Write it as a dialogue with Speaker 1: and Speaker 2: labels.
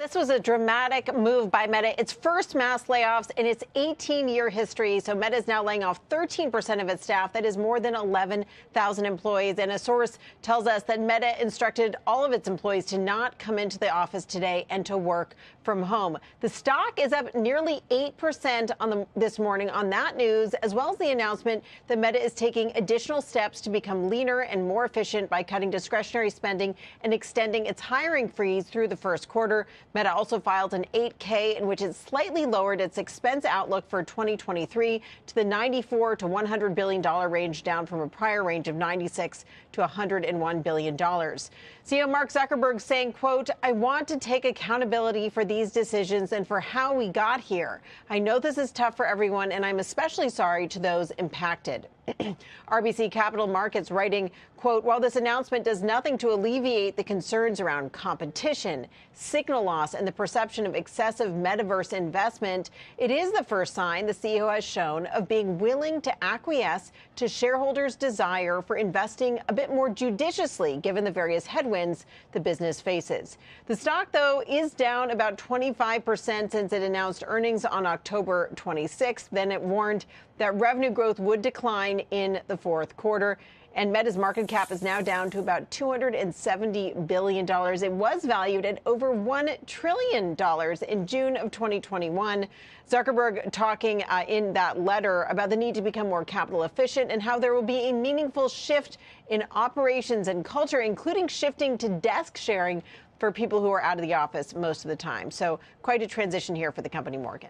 Speaker 1: This was a dramatic move by Meta, its first mass layoffs in its 18-year history. So Meta is now laying off 13% of its staff. That is more than 11,000 employees. And a source tells us that Meta instructed all of its employees to not come into the office today and to work from home. The stock is up nearly 8% this morning on that news, as well as the announcement that Meta is taking additional steps to become leaner and more efficient by cutting discretionary spending and extending its hiring freeze through the first quarter. Meta also filed an 8K in which it slightly lowered its expense outlook for 2023 to the $94 to $100 billion range, down from a prior range of $96 to $101 billion. CEO Mark Zuckerberg saying, quote, "I want to take accountability for these decisions and for how we got here. I know this is tough for everyone, and I'm especially sorry to those impacted." RBC Capital Markets writing, quote, "While this announcement does nothing to alleviate the concerns around competition, signal loss, and the perception of excessive metaverse investment, it is the first sign the CEO has shown of being willing to acquiesce to shareholders' desire for investing a bit more judiciously, given the various headwinds the business faces." The stock, though, is down about 25% since it announced earnings on October 26th. Then it warned that revenue growth would decline in the fourth quarter. And Meta's market cap is now down to about $270 billion. It was valued at over $1 trillion in June of 2021. Zuckerberg talking in that letter about the need to become more capital efficient and how there will be a meaningful shift in operations and culture, including shifting to desk sharing for people who are out of the office most of the time. So quite a transition here for the company, Morgan.